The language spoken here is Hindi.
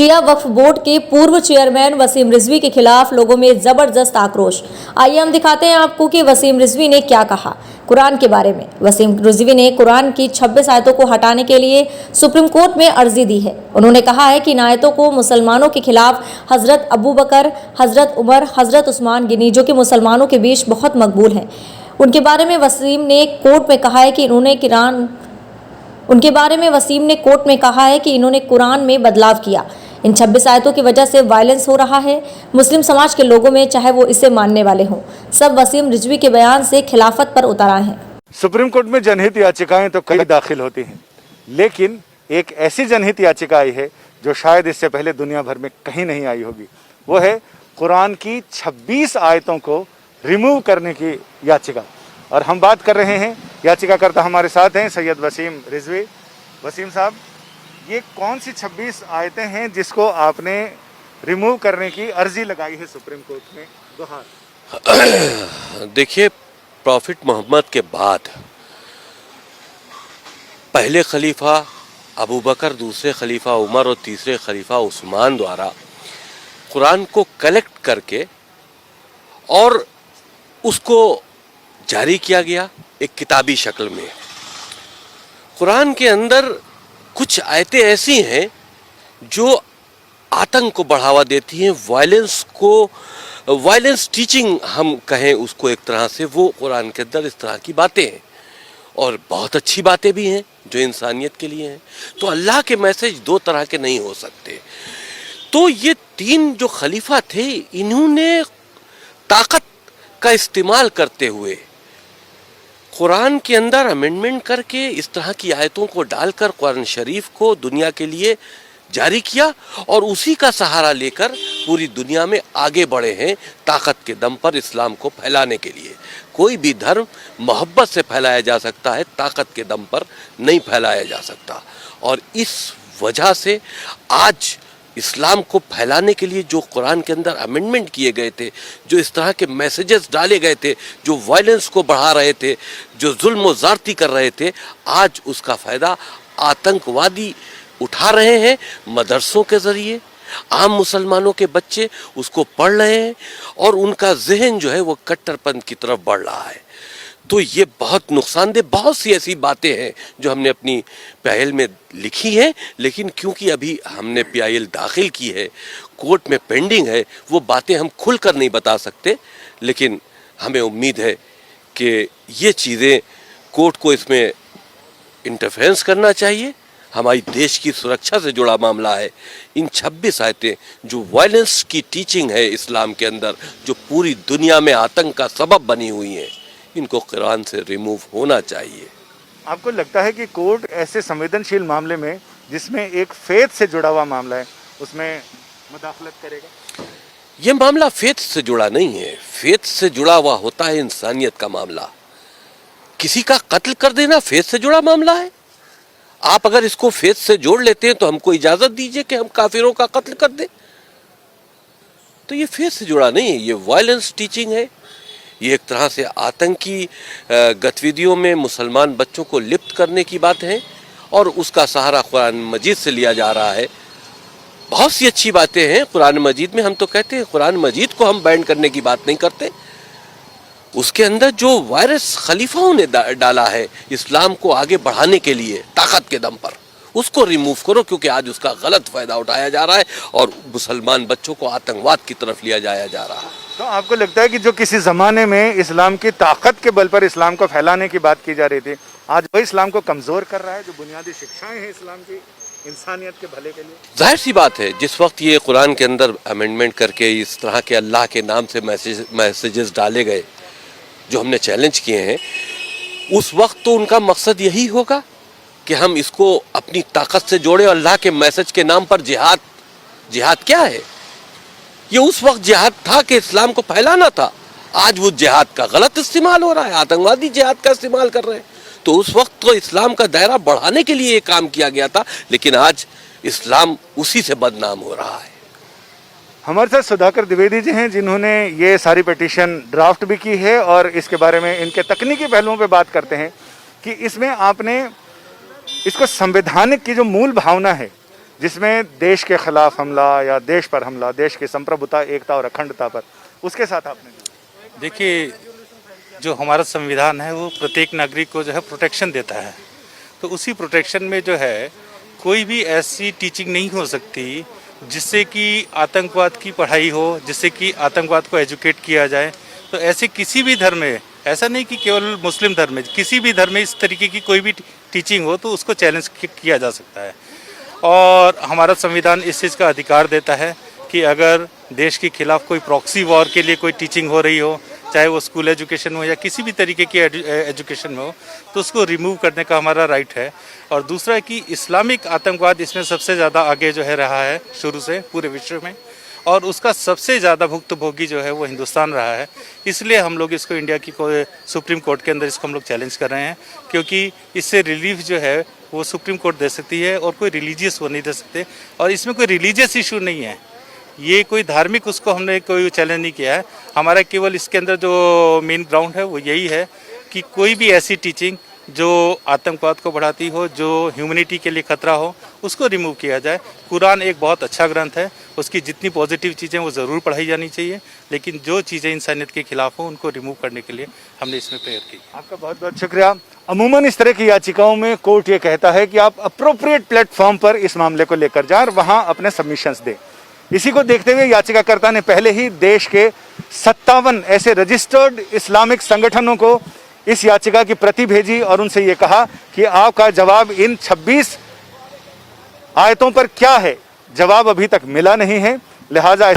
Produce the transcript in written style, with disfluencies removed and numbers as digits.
शिया वक्फ बोर्ड के पूर्व चेयरमैन वसीम रिजवी के खिलाफ लोगों में जबरदस्त आक्रोश। आइए हम दिखाते हैं आपको कि वसीम रिजवी ने क्या कहा कुरान के बारे में। वसीम रिजवी ने कुरान की 26 आयतों को हटाने के लिए सुप्रीम कोर्ट में अर्जी दी है। उन्होंने कहा है कि इन आयतों को मुसलमानों के खिलाफ हजरत अबू बकर, हजरत उमर, हजरत उस्मान गिनी, जो कि मुसलमानों के बीच बहुत मकबूल हैं, उनके बारे में वसीम ने कोर्ट में कहा है कि इन्होंने कुरान में बदलाव किया। इन 26 आयतों की वजह से वायलेंस हो रहा है मुस्लिम समाज के लोगों में, चाहे वो इसे मानने वाले हों। सब वसीम रिजवी के बयान से खिलाफत पर उतर आए हैं। सुप्रीम कोर्ट में जनहित याचिकाएं तो कई दाखिल होती हैं, लेकिन एक ऐसी जनहित याचिका आई है जो शायद इससे पहले दुनिया भर में कहीं नहीं आई होगी। वो है कुरान की 26 आयतों को रिमूव करने की याचिका। और हम बात कर रहे हैं, याचिकाकर्ता हमारे साथ हैं सैयद वसीम रिजवी। वसीम साहब, ये कौन सी 26 आयतें हैं जिसको आपने रिमूव करने की अर्जी लगाई है सुप्रीम कोर्ट में? दोहार देखिए, प्रॉफिट मोहम्मद के बाद पहले खलीफा अबू बकर, दूसरे खलीफा उमर और तीसरे खलीफा उस्मान द्वारा कुरान को कलेक्ट करके और उसको जारी किया गया एक किताबी शक्ल में। कुरान के अंदर कुछ आयतें ऐसी हैं जो आतंक को बढ़ावा देती हैं, वायलेंस टीचिंग हम कहें उसको एक तरह से, वो कुरान के अंदर इस तरह की बातें हैं और बहुत अच्छी बातें भी हैं जो इंसानियत के लिए हैं। तो अल्लाह के मैसेज दो तरह के नहीं हो सकते। तो ये तीन जो खलीफा थे, इन्होंने ताकत का इस्तेमाल करते हुए कुरान के अंदर अमेंडमेंट करके इस तरह की आयतों को डालकर कुरान शरीफ को दुनिया के लिए जारी किया और उसी का सहारा लेकर पूरी दुनिया में आगे बढ़े हैं ताकत के दम पर इस्लाम को फैलाने के लिए। कोई भी धर्म मोहब्बत से फैलाया जा सकता है, ताकत के दम पर नहीं फैलाया जा सकता। और इस वजह से आज इस्लाम को फैलाने के लिए जो कुरान के अंदर अमेंडमेंट किए गए थे, जो इस तरह के मैसेजेस डाले गए थे, जो वायलेंस को बढ़ा रहे थे, जो जुल्म व ज़्यादती कर रहे थे, आज उसका फ़ायदा आतंकवादी उठा रहे हैं। मदरसों के ज़रिए आम मुसलमानों के बच्चे उसको पढ़ रहे हैं और उनका जहन जो है वो कट्टरपंथ की तरफ बढ़ रहा है। तो ये बहुत नुकसानदेह, बहुत सी ऐसी बातें हैं जो हमने अपनी पहल में लिखी हैं, लेकिन क्योंकि अभी हमने PIL दाखिल की है, कोर्ट में पेंडिंग है, वो बातें हम खुलकर नहीं बता सकते। लेकिन हमें उम्मीद है कि ये चीज़ें कोर्ट को इसमें इंटरफेरेंस करना चाहिए। हमारी देश की सुरक्षा से जुड़ा मामला है। इन 26 आयतें जो वायलेंस की टीचिंग है इस्लाम के अंदर, जो पूरी दुनिया में आतंक का सबब बनी हुई हैं, इनको कुरान से रिमूव होना चाहिए। आपको लगता है कि कोर्ट ऐसे संवेदनशील मामले में, जिसमें एक फेथ से जुड़ा हुआ मामला है, उसमें मुदाखलत करेगा? ये मामला फेथ से जुड़ा नहीं है। फेथ से जुड़ा हुआ होता है इंसानियत का मामला। किसी का कत्ल कर देना फेथ से जुड़ा मामला है। आप अगर इसको फेथ से जोड़ लेते हैं तो हमको इजाजत दीजिए कि हम काफिरों का कत्ल कर दें। तो ये फेथ से जुड़ा नहीं है, ये वायलेंस टीचिंग है। ये एक तरह से आतंकी गतिविधियों में मुसलमान बच्चों को लिप्त करने की बात है और उसका सहारा कुरान मजीद से लिया जा रहा है। बहुत सी अच्छी बातें हैं कुरान मजीद में। हम तो कहते हैं कुरान मजीद को हम बैन करने की बात नहीं करते। उसके अंदर जो वायरस खलीफाओं ने डाला है इस्लाम को आगे बढ़ाने के लिए ताकत के दम पर, उसको रिमूव करो, क्योंकि आज उसका गलत फायदा उठाया जा रहा है और मुसलमान बच्चों को आतंकवाद की तरफ लिया जाया जा रहा है। तो आपको लगता है कि जो किसी ज़माने में इस्लाम की ताकत के बल पर इस्लाम को फैलाने की बात की जा रही थी, आज वही इस्लाम को कमज़ोर कर रहा है? जो बुनियादी शिक्षाएं हैं इस्लाम की इंसानियत के भले के लिए, जाहिर सी बात है, जिस वक्त ये कुरान के अंदर अमेंडमेंट करके इस तरह के अल्लाह के नाम से मैसेजेस डाले गए जो हमने चैलेंज किए हैं, उस वक्त तो उनका मकसद यही होगा कि हम इसको अपनी ताकत से जोड़े। अल्लाह के मैसेज के नाम पर जिहाद क्या है? ये उस वक्त जिहाद था कि इस्लाम को फैलाना था। आज वो जिहाद का गलत इस्तेमाल हो रहा है, आतंकवादी जिहाद का इस्तेमाल कर रहे हैं। तो उस वक्त तो इस्लाम का दायरा बढ़ाने के लिए ये काम किया गया था, लेकिन आज इस्लाम उसी से बदनाम हो रहा है। हमारे साथ सुधाकर द्विवेदी जी हैं, जिन्होंने ये सारी पिटीशन ड्राफ्ट भी की है और इसके बारे में इनके तकनीकी पहलुओं पे बात करते हैं कि इसमें आपने इसको संवैधानिक की जो मूल भावना है जिसमें देश के खिलाफ हमला या देश पर हमला, देश की संप्रभुता, एकता और अखंडता पर, उसके साथ आपने देखिए, जो हमारा संविधान है वो प्रत्येक नागरिक को जो है प्रोटेक्शन देता है। तो उसी प्रोटेक्शन में जो है कोई भी ऐसी टीचिंग नहीं हो सकती जिससे कि आतंकवाद की पढ़ाई हो, जिससे कि आतंकवाद को एजुकेट किया जाए। तो ऐसे किसी भी धर्म में, ऐसा नहीं कि केवल मुस्लिम धर्म में, किसी भी धर्म में इस तरीके की कोई भी टीचिंग हो तो उसको चैलेंज किया जा सकता है। और हमारा संविधान इस चीज़ का अधिकार देता है कि अगर देश के खिलाफ कोई प्रॉक्सी वॉर के लिए कोई टीचिंग हो रही हो, चाहे वो स्कूल एजुकेशन हो या किसी भी तरीके की एजुकेशन में हो, तो उसको रिमूव करने का हमारा राइट है। और दूसरा है कि इस्लामिक आतंकवाद इसमें सबसे ज़्यादा आगे जो है रहा है शुरू से पूरे विश्व में, और उसका सबसे ज़्यादा भुक्तभोगी जो है वो हिंदुस्तान रहा है। इसलिए हम लोग इसको इंडिया की सुप्रीम कोर्ट के अंदर इसको हम लोग चैलेंज कर रहे हैं, क्योंकि इससे रिलीफ जो है वो सुप्रीम कोर्ट दे सकती है और कोई रिलीजियस वो नहीं दे सकते। और इसमें कोई रिलीजियस इशू नहीं है, ये कोई धार्मिक उसको हमने कोई चैलेंज नहीं किया है। हमारा केवल इसके अंदर जो मेन ग्राउंड है वो यही है कि कोई भी ऐसी टीचिंग जो आतंकवाद को बढ़ाती हो, जो ह्यूमैनिटी के लिए खतरा हो, उसको रिमूव किया जाए। कुरान एक बहुत अच्छा ग्रंथ है, उसकी जितनी पॉजिटिव चीज़ें वो ज़रूर पढ़ाई जानी चाहिए, लेकिन जो चीज़ें इंसानियत के खिलाफ हो उनको रिमूव करने के लिए हमने इसमें प्रेयर की। आपका बहुत बहुत शुक्रिया। अमूमन इस तरह की याचिकाओं में कोर्ट ये कहता है कि आप अप्रोप्रिएट प्लेटफॉर्म पर इस मामले को लेकर जाएं और वहां अपने सबमिशंस दें। इसी को देखते हुए याचिकाकर्ता ने पहले ही देश के 57 ऐसे रजिस्टर्ड इस्लामिक संगठनों को इस याचिका की प्रति भेजी और उनसे ये कहा कि आपका जवाब इन 26 आयतों पर क्या है, जवाब अभी तक मिला नहीं है, लिहाजा